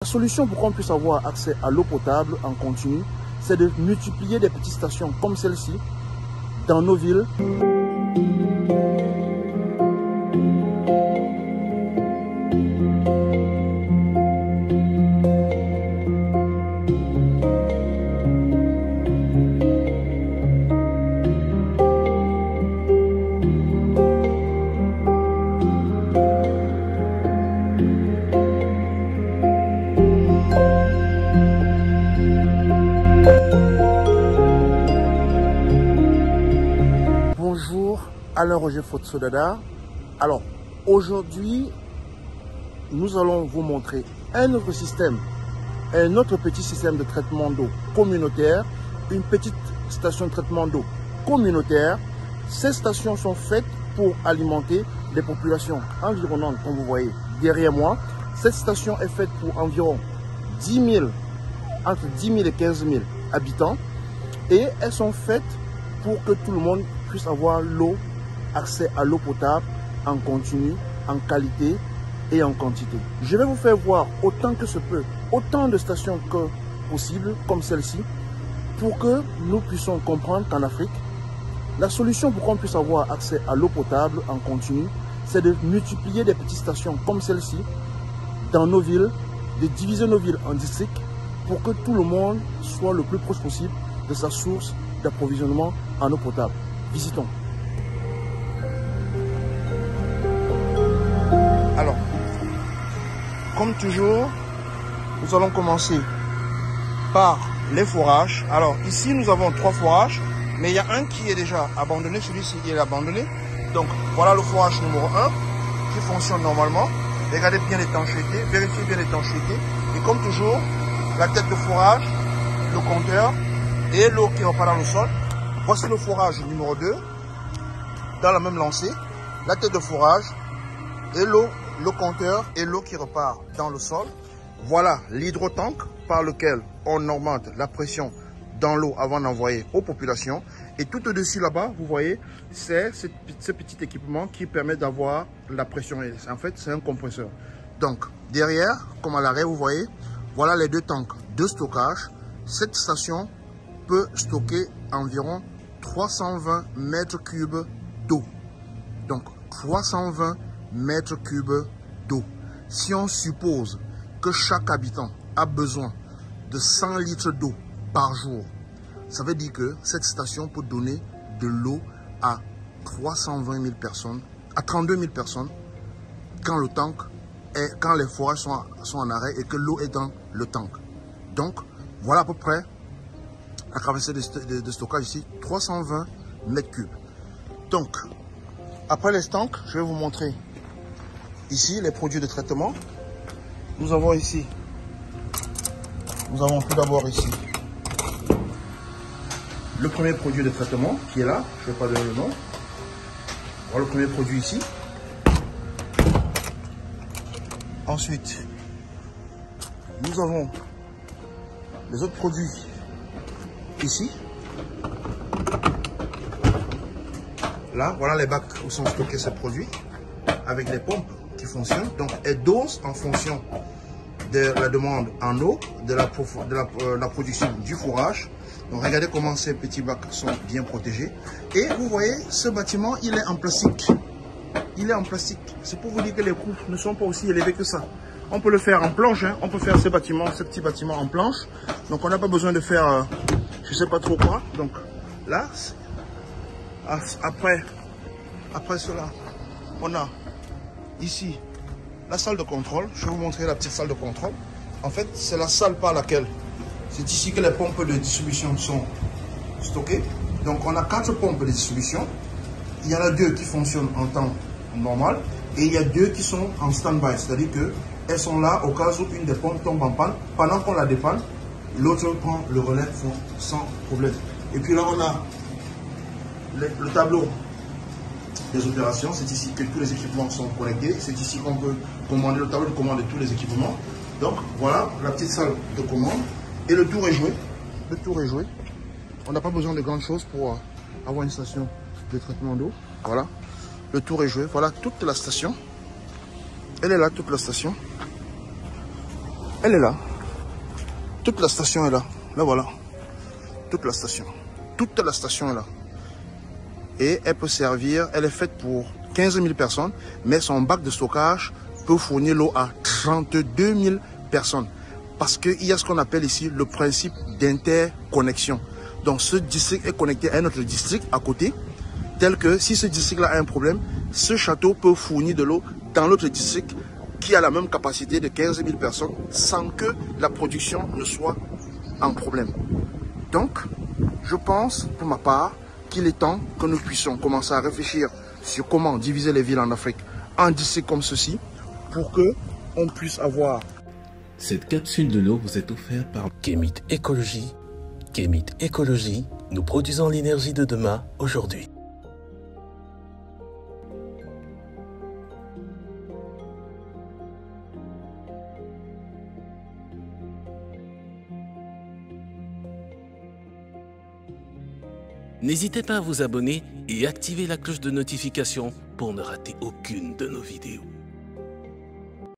La solution pour qu'on puisse avoir accès à l'eau potable en continu, c'est de multiplier des petites stations comme celle-ci dans nos villes. Bonjour, alors Roger Fotsodada. Alors aujourd'hui, nous allons vous montrer un autre système, un autre petit système de traitement d'eau communautaire, une petite station de traitement d'eau communautaire. Ces stations sont faites pour alimenter les populations environnantes, comme vous voyez derrière moi. Cette station est faite pour environ 10 000, entre 10 000 et 15 000 habitants, et elles sont faites pour que tout le monde puisse avoir l'eau, accès à l'eau potable en continu, en qualité et en quantité. Je vais vous faire voir autant que se peut, autant de stations que possible, comme celle-ci, pour que nous puissions comprendre qu'en Afrique, la solution pour qu'on puisse avoir accès à l'eau potable en continu, c'est de multiplier des petites stations comme celle-ci dans nos villes, de diviser nos villes en districts pour que tout le monde soit le plus proche possible de sa source d'approvisionnement en eau potable. Visitons. Alors, comme toujours, nous allons commencer par les forages. Alors, ici, nous avons 3 forages, mais il y a un qui est déjà abandonné. Celui-ci, il est abandonné. Donc, voilà le forage numéro 1 qui fonctionne normalement. Regardez bien l'étanchéité, vérifiez bien l'étanchéité. Et comme toujours, la tête de forage, le compteur et l'eau qui repart dans le sol. Voici le forage numéro 2, dans la même lancée, la tête de forage et l'eau, le compteur et l'eau qui repart dans le sol. Voilà l'hydrotank par lequel on augmente la pression dans l'eau avant d'envoyer aux populations. Et tout au-dessus là-bas, vous voyez, c'est ce petit équipement qui permet d'avoir la pression. En fait, c'est un compresseur. Donc, derrière, comme à l'arrêt, vous voyez, voilà les 2 tanks de stockage. Cette station peut stocker environ 320 mètres cubes d'eau. Donc 320 mètres cubes d'eau. Si on suppose que chaque habitant a besoin de 100 litres d'eau par jour, ça veut dire que cette station peut donner de l'eau à 320 000 personnes, à 32 000 personnes, quand quand les forages sont en arrêt et que l'eau est dans le tank. Donc voilà à peu près la capacité de stockage ici, 320 mètres cubes. Donc, après les tanks, je vais vous montrer ici les produits de traitement. Nous avons tout d'abord ici le premier produit de traitement qui est là. Je ne vais pas donner le nom. Voilà le premier produit ici. Ensuite, nous avons les autres produits ici. Là, voilà les bacs où sont stockés ces produits avec les pompes qui fonctionnent. Donc, elles dosent en fonction de la demande en eau, de la production du fourrage. Donc, regardez comment ces petits bacs sont bien protégés. Et vous voyez, ce bâtiment, il est en plastique. Il est en plastique. C'est pour vous dire que les coûts ne sont pas aussi élevés que ça. On peut le faire en planche, hein. On peut faire ce petit bâtiment en planche. Donc, on n'a pas besoin de faire je sais pas trop quoi. Donc là, après cela, on a ici la salle de contrôle. Je vais vous montrer la petite salle de contrôle. En fait, c'est la salle par laquelle c'est ici que les pompes de distribution sont stockées. Donc on a 4 pompes de distribution. Il y en a 2 qui fonctionnent en temps normal et il y a 2 qui sont en stand-by, c'est-à-dire que elles sont là au cas où une des pompes tombe en panne. Pendant qu'on la dépanne, l'autre prend le relais sans problème. Et puis là, on a le tableau des opérations. C'est ici que tous les équipements sont connectés. C'est ici qu'on peut commander le tableau de commande de tous les équipements. Donc, voilà la petite salle de commande. Et le tour est joué. Le tour est joué. On n'a pas besoin de grandes choses pour avoir une station de traitement d'eau. Voilà. Le tour est joué. Voilà toute la station. Elle est là, toute la station. Elle est là. Toute la station est là. Là, voilà. Toute la station. Toute la station est là. Et elle peut servir, elle est faite pour 15 000 personnes, mais son bac de stockage peut fournir l'eau à 32 000 personnes. Parce qu'il y a ce qu'on appelle ici le principe d'interconnexion. Donc ce district est connecté à un autre district à côté, tel que si ce district-là a un problème, ce château peut fournir de l'eau dans l'autre district qui a la même capacité de 15 000 personnes sans que la production ne soit en problème. Donc, je pense pour ma part qu'il est temps que nous puissions commencer à réfléchir sur comment diviser les villes en Afrique en districts comme ceci pour que on puisse avoir. Cette capsule de l'eau vous est offerte par Kémit Écologie. Kémit Écologie, nous produisons l'énergie de demain, aujourd'hui. N'hésitez pas à vous abonner et activer la cloche de notification pour ne rater aucune de nos vidéos.